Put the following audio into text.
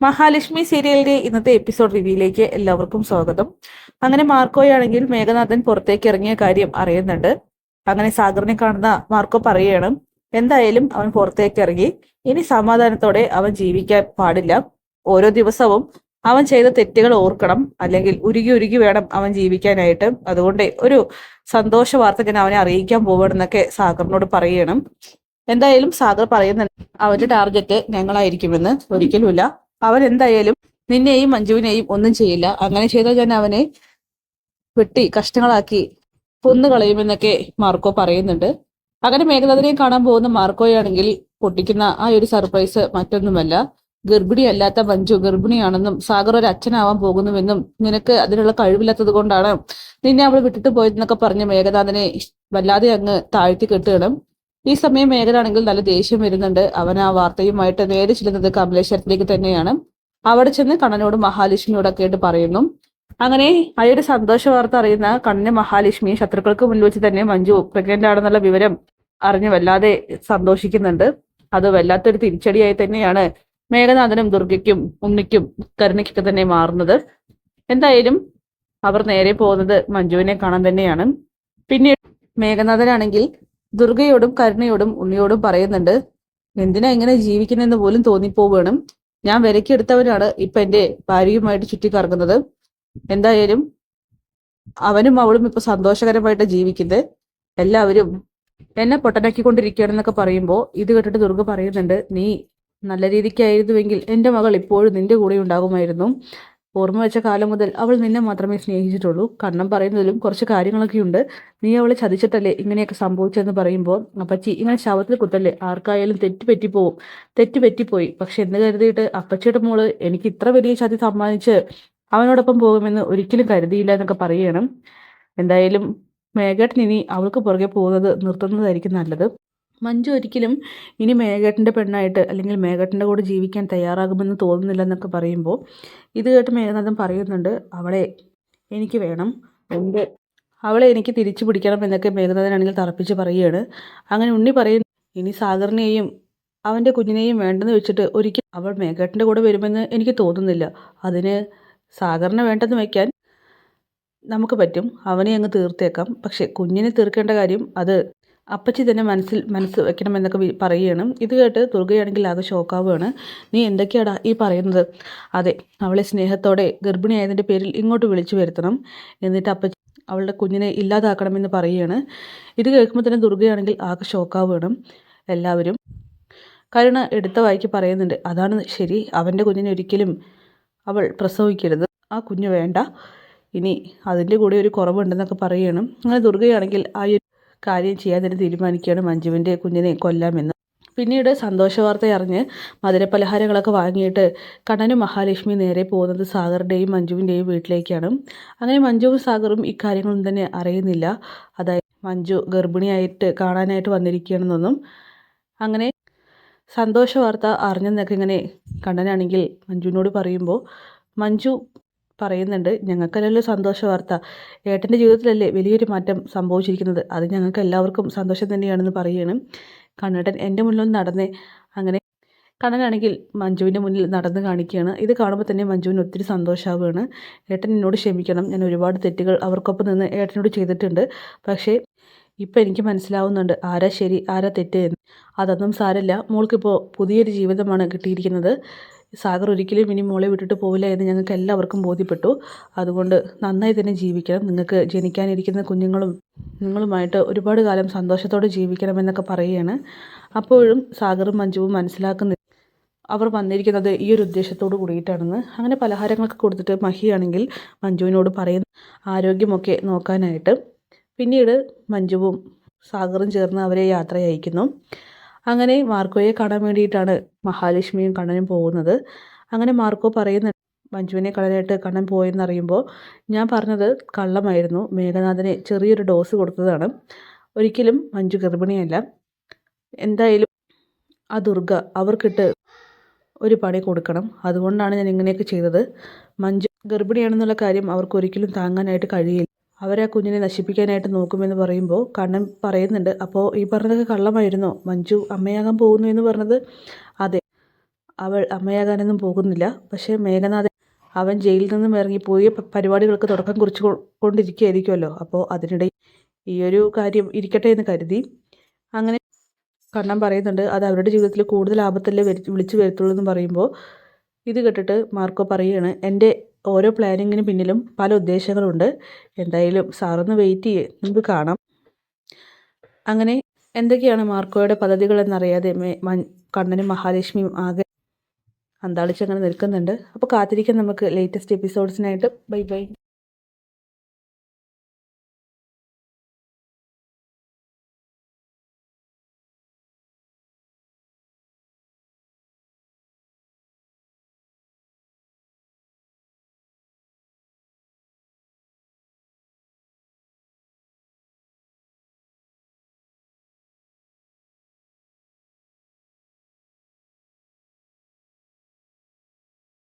മഹാലക്ഷ്മി സീരിയലിന്റെ ഇന്നത്തെ എപ്പിസോഡ് റിവ്യൂയിലേക്ക് എല്ലാവർക്കും സ്വാഗതം. അങ്ങനെ മാർക്കോയാണെങ്കിൽ മേഘനാഥൻ പുറത്തേക്ക് ഇറങ്ങിയ കാര്യം അറിയുന്നുണ്ട്. അങ്ങനെ സാഗറിനെ കാണുന്ന മാർക്കോ പറയുകയാണ്, എന്തായാലും അവൻ പുറത്തേക്ക് ഇറങ്ങി, ഇനി സമാധാനത്തോടെ അവൻ ജീവിക്കാൻ പാടില്ല. ഓരോ ദിവസവും അവൻ ചെയ്ത തെറ്റുകൾ ഓർക്കണം, അല്ലെങ്കിൽ ഉരുകി ഉരുകി വേണം അവൻ ജീവിക്കാനായിട്ട്. അതുകൊണ്ട് ഒരു സന്തോഷ വാർത്ത ഞാൻ അവനെ അറിയിക്കാൻ പോവുകയാണെന്നൊക്കെ സാഗറിനോട് പറയണം. എന്തായാലും സാഗർ പറയുന്നുണ്ട്, അവന്റെ ടാർഗറ്റ് ഞങ്ങളായിരിക്കുമെന്ന്. ഒരിക്കലുമില്ല, അവൻ എന്തായാലും നിന്നെയും മഞ്ജുവിനെയും ഒന്നും ചെയ്യില്ല. അങ്ങനെ ചെയ്താൽ ഞാൻ അവനെ വെട്ടി കഷ്ണങ്ങളാക്കി കൊന്നുകളയുമെന്നൊക്കെ മാർക്കോ പറയുന്നുണ്ട്. അങ്ങനെ മേഘനാഥനെ കാണാൻ പോകുന്ന മാർക്കോയാണെങ്കിൽ പൊട്ടിക്കുന്ന ആ ഒരു സർപ്രൈസ് മറ്റൊന്നുമല്ല, ഗർഭിണിയല്ലാത്ത മഞ്ജു ഗർഭിണിയാണെന്നും സാഗർ ഒരു അച്ഛനാവാൻ പോകുന്നുവെന്നും നിനക്ക് അതിനുള്ള കഴിവില്ലാത്തത് കൊണ്ടാണ് നിന്നെ അവൾ വിട്ടിട്ട് പോയതെന്നൊക്കെ പറഞ്ഞ് മേഘനാഥനെ വല്ലാതെ അങ്ങ് താഴ്ത്തി കെട്ടുകയാണ്. ഈ സമയം മേഘനാണെങ്കിൽ നല്ല ദേഷ്യം വരുന്നുണ്ട്. അവൻ ആ വാർത്തയുമായിട്ട് നേരെ ചെല്ലുന്നത് കമലേശ്വരത്തിലേക്ക് തന്നെയാണ്. അവിടെ ചെന്ന് കണ്ണനോടും മഹാലക്ഷ്മിയോടൊക്കെ ആയിട്ട് പറയുന്നു. അങ്ങനെ ആ ഒരു സന്തോഷ വാർത്ത അറിയുന്ന കണ്ണന് മഹാലക്ഷ്മി ശത്രുക്കൾക്ക് മുന്നിൽ വെച്ച് തന്നെ മഞ്ജു പ്രഗ്നന്റ് ആണെന്നുള്ള വിവരം അറിഞ്ഞ് വല്ലാതെ സന്തോഷിക്കുന്നുണ്ട്. അത് വല്ലാത്തൊരു തിരിച്ചടിയായി തന്നെയാണ് മേഘനാഥനും ദുർഗയ്ക്കും ഉണ്ണിക്കും കരുണയ്ക്കൊക്കെ തന്നെ മാറുന്നത്. എന്തായാലും അവർ നേരെ പോകുന്നത് മഞ്ജുവിനെ കാണാൻ തന്നെയാണ്. പിന്നീട് മേഘനാഥനാണെങ്കിൽ ദുർഗയോടും കരുണയോടും ഉണ്ണിയോടും പറയുന്നുണ്ട്, എന്തിനാ ഇങ്ങനെ ജീവിക്കുന്നെന്ന് പോലും തോന്നിപ്പോവുകയാണ്. ഞാൻ വിലക്കെടുത്തവനാണ് ഇപ്പൊ എന്റെ ഭാര്യയുമായിട്ട് ചുറ്റിക്കറങ്ങുന്നത്. എന്തായാലും അവനും അവളും ഇപ്പൊ സന്തോഷകരമായിട്ട് ജീവിക്കുന്നത്. എല്ലാവരും എന്നെ പൊട്ടനാക്കിക്കൊണ്ടിരിക്കുകയാണെന്നൊക്കെ പറയുമ്പോൾ ഇത് കേട്ടിട്ട് ദുർഗ പറയുന്നുണ്ട്, നീ നല്ല രീതിക്കായിരുന്നുവെങ്കിൽ എന്റെ മകൾ ഇപ്പോഴും നിന്റെ കൂടെ ഉണ്ടാകുമായിരുന്നു. ഓർമ്മ വെച്ച കാലം മുതൽ അവൾ നിന്നെ മാത്രമേ സ്നേഹിച്ചിട്ടുള്ളൂ. കണ്ണം പറയുന്നതിലും കുറച്ച് കാര്യങ്ങളൊക്കെ ഉണ്ട്. നീ അവളെ ചതിച്ചിട്ടല്ലേ ഇങ്ങനെയൊക്കെ സംഭവിച്ചതെന്ന് പറയുമ്പോൾ, അപ്പച്ചി ഇങ്ങനെ ശവത്തിൽ കുത്തല്ലേ, ആർക്കായാലും തെറ്റുപറ്റിപ്പോയി. പക്ഷെ എന്ന് കരുതിയിട്ട് അപ്പച്ചിയുടെ മോള് എനിക്ക് ഇത്ര വലിയ ചതി സമ്മാനിച്ച് അവനോടൊപ്പം പോകുമെന്ന് ഒരിക്കലും കരുതിയില്ല എന്നൊക്കെ പറയണം. എന്തായാലും മേഘേട്ടൻ ഇനി അവൾക്ക് പുറകെ പോകുന്നത് നിർത്തുന്നതായിരിക്കും നല്ലത്. മഞ്ജു ഒരിക്കലും ഇനി മേഘേട്ടൻ്റെ പെണ്ണായിട്ട് അല്ലെങ്കിൽ മേഘേട്ടൻ്റെ കൂടെ ജീവിക്കാൻ തയ്യാറാകുമെന്ന് തോന്നുന്നില്ല എന്നൊക്കെ പറയുമ്പോൾ ഇത് കേട്ട് മേഘനാഥൻ പറയുന്നുണ്ട്, അവളെ എനിക്ക് വേണം, എൻ്റെ അവളെ എനിക്ക് തിരിച്ചു പിടിക്കണം എന്നൊക്കെ മേഘനാഥനാണെങ്കിൽ തറപ്പിച്ച് പറയുകയാണ്. അങ്ങനെ ഉണ്ണി പറയുന്നു, ഇനി സാഗറിനെയും അവൻ്റെ കുഞ്ഞിനെയും വേണ്ടെന്ന് വെച്ചിട്ട് ഒരിക്കലും അവൾ മേഘേട്ടൻ്റെ കൂടെ വരുമെന്ന് എനിക്ക് തോന്നുന്നില്ല. അതിന് സാഗറിനെ വേണ്ടെന്ന് വയ്ക്കാൻ നമുക്ക് പറ്റും, അവനെ അങ്ങ് തീർത്തേക്കാം. പക്ഷെ കുഞ്ഞിനെ തീർക്കേണ്ട കാര്യം അത് അപ്പച്ചി തന്നെ മനസ്സ് വെക്കണമെന്നൊക്കെ പറയുകയാണ്. ഇത് കേട്ട് ദുർഗയാണെങ്കിൽ ആകെ ഷോക്കാവുകയാണ്. നീ എന്തൊക്കെയാടാ ഈ പറയുന്നത്? അതെ, അവളെ സ്നേഹത്തോടെ ഗർഭിണിയായതിൻ്റെ പേരിൽ ഇങ്ങോട്ട് വിളിച്ചു വരുത്തണം, എന്നിട്ട് അപ്പച്ചി അവളുടെ കുഞ്ഞിനെ ഇല്ലാതാക്കണമെന്ന് പറയുകയാണ്. ഇത് കേൾക്കുമ്പോൾ തന്നെ ദുർഗയാണെങ്കിൽ ആകെ ഷോക്കാവുകയാണ്. എല്ലാവരും കരുണ എടുത്ത വായിക്ക് പറയുന്നുണ്ട്, അതാണ് ശരി, അവൻ്റെ കുഞ്ഞിനെ ഒരിക്കലും അവൾ പ്രസവിക്കരുത്, ആ കുഞ്ഞ് വേണ്ട, ഇനി അതിൻ്റെ കൂടെ ഒരു കുറവുണ്ടെന്നൊക്കെ പറയുകയാണ്. അങ്ങനെ ദുർഗയാണെങ്കിൽ ആ ഒരു കാര്യം ചെയ്യാൻ തന്നെ തീരുമാനിക്കുകയാണ്, മഞ്ജുവിൻ്റെ കുഞ്ഞിനെ കൊല്ലാമെന്ന്. പിന്നീട് സന്തോഷ വാർത്ത അറിഞ്ഞ് മധുരപലഹാരങ്ങളൊക്കെ വാങ്ങിയിട്ട് കണ്ണനും മഹാലക്ഷ്മി നേരെ പോകുന്നത് സാഗറിൻ്റെയും മഞ്ജുവിൻ്റെയും വീട്ടിലേക്കാണ്. അങ്ങനെ മഞ്ജുവും സാഗറും ഇക്കാര്യങ്ങളൊന്നും തന്നെ അറിയുന്നില്ല. അതായത് മഞ്ജു ഗർഭിണിയായിട്ട് കാണാനായിട്ട് വന്നിരിക്കുകയാണെന്നൊന്നും. അങ്ങനെ സന്തോഷ വാർത്ത അറിഞ്ഞെന്നൊക്കെ ഇങ്ങനെ കണ്ണനാണെങ്കിൽ മഞ്ജുവിനോട് പറയുമ്പോൾ മഞ്ജു പറയുന്നുണ്ട്, ഞങ്ങൾക്കല്ലല്ലോ സന്തോഷ വാർത്ത, ഏട്ടൻ്റെ ജീവിതത്തിലല്ലേ വലിയൊരു മാറ്റം സംഭവിച്ചിരിക്കുന്നത്, അത് ഞങ്ങൾക്ക് എല്ലാവർക്കും സന്തോഷം തന്നെയാണെന്ന് പറയുകയാണ്. കണ്ണേട്ടൻ എൻ്റെ മുന്നിൽ നടന്നേ. അങ്ങനെ കണ്ണനാണെങ്കിൽ മഞ്ജുവിൻ്റെ മുന്നിൽ നടന്ന് കാണിക്കുകയാണ്. ഇത് കാണുമ്പോൾ തന്നെ മഞ്ജുവിന് ഒത്തിരി സന്തോഷമാവുകയാണ്. ഏട്ടൻ എന്നോട് ക്ഷമിക്കണം, ഞാൻ ഒരുപാട് തെറ്റുകൾ അവർക്കൊപ്പം നിന്ന് ഏട്ടനോട് ചെയ്തിട്ടുണ്ട്. പക്ഷേ ഇപ്പം എനിക്ക് മനസ്സിലാവുന്നുണ്ട് ആരാ ശരി ആരാ തെറ്റ് എന്ന്. അതൊന്നും സാരമില്ല, മോൾക്കിപ്പോൾ പുതിയൊരു ജീവിതമാണ് കിട്ടിയിരിക്കുന്നത്. സാഗർ ഒരിക്കലും ഇനി മോളെ വിട്ടിട്ട് പോവില്ല എന്ന് ഞങ്ങൾക്ക് എല്ലാവർക്കും ബോധ്യപ്പെട്ടു. അതുകൊണ്ട് നന്നായി തന്നെ ജീവിക്കണം, നിങ്ങൾക്ക് ജനിക്കാനിരിക്കുന്ന കുഞ്ഞുങ്ങളും നിങ്ങളുമായിട്ട് ഒരുപാട് കാലം സന്തോഷത്തോടെ ജീവിക്കണമെന്നൊക്കെ പറയുകയാണ്. അപ്പോഴും സാഗറും മഞ്ജുവും മനസ്സിലാക്കുന്ന അവർ വന്നിരിക്കുന്നത് ഈ ഒരു ഉദ്ദേശത്തോട് കൂടിയിട്ടാണെന്ന്. അങ്ങനെ പലഹാരങ്ങളൊക്കെ കൊടുത്തിട്ട് മഹിയാണെങ്കിൽ മഞ്ജുവിനോട് പറയുന്നു ആരോഗ്യമൊക്കെ നോക്കാനായിട്ട്. പിന്നീട് മഞ്ജുവും സാഗറും ചേർന്ന് അവരെ യാത്ര അയക്കുന്നു. അങ്ങനെ മാർക്കോയെ കാണാൻ വേണ്ടിയിട്ടാണ് മഹാലക്ഷ്മിയും കണ്ണനും പോകുന്നത്. അങ്ങനെ മാർക്കോ പറയുന്ന മഞ്ജുവിനെ കാണാനായിട്ട് കണ്ണൻ പോയെന്നറിയുമ്പോൾ, ഞാൻ പറഞ്ഞത് കള്ളമായിരുന്നു, മേഘനാഥനെ ചെറിയൊരു ഡോസ് കൊടുത്തതാണ്, ഒരിക്കലും മഞ്ജു ഗർഭിണിയല്ല. എന്തായാലും ആ ദുർഗ അവർക്കിട്ട് ഒരു പണി കൊടുക്കണം, അതുകൊണ്ടാണ് ഞാൻ ഇങ്ങനെയൊക്കെ ചെയ്തത്. മഞ്ജു ഗർഭിണിയാണെന്നുള്ള കാര്യം അവർക്ക് ഒരിക്കലും താങ്ങാനായിട്ട് കഴിയില്ല, അവരെ ആ കുഞ്ഞിനെ നശിപ്പിക്കാനായിട്ട് നോക്കുമെന്ന് പറയുമ്പോൾ കണ്ണൻ പറയുന്നുണ്ട്, അപ്പോൾ ഈ പറഞ്ഞതൊക്കെ കള്ളമായിരുന്നോ? മഞ്ജു അമ്മയാകാൻ പോകുന്നു എന്ന് പറഞ്ഞത്? അതെ, അവൾ അമ്മയാകാനൊന്നും പോകുന്നില്ല. പക്ഷേ മേഘനാഥൻ അവൻ ജയിലിൽ നിന്നും ഇറങ്ങിപ്പോയി പരിപാടികൾക്ക് തുടക്കം കൊണ്ടിരിക്കുകയായിരിക്കുമല്ലോ. അപ്പോൾ അതിനിടയിൽ ഈ ഒരു കാര്യം ഇരിക്കട്ടെ എന്ന് കരുതി. അങ്ങനെ കണ്ണൻ പറയുന്നുണ്ട്, അത് അവരുടെ ജീവിതത്തിൽ കൂടുതൽ ആപത്തല്ലേ വിളിച്ചു വരുത്തുള്ളൂ എന്ന് പറയുമ്പോൾ ഇത് കേട്ടിട്ട് മാർക്കോ പറയുകയാണ്, എൻ്റെ ഓരോ പ്ലാനിങ്ങിന് പിന്നിലും പല ഉദ്ദേശങ്ങളുണ്ട്. എന്തായാലും സാറൊന്ന് വെയിറ്റ് ചെയ്യേ, നമുക്ക് കാണാം. അങ്ങനെ എന്തൊക്കെയാണ് മാർക്കോയുടെ പദ്ധതികൾ എന്നറിയാതെ കണ്ണനും മഹാലക്ഷ്മിയും ആകെ അന്താളിച്ചങ്ങനെ നിൽക്കുന്നുണ്ട്. അപ്പോൾ കാത്തിരിക്കാൻ നമുക്ക് ലേറ്റസ്റ്റ് എപ്പിസോഡ്സിനായിട്ട്. Bye bye.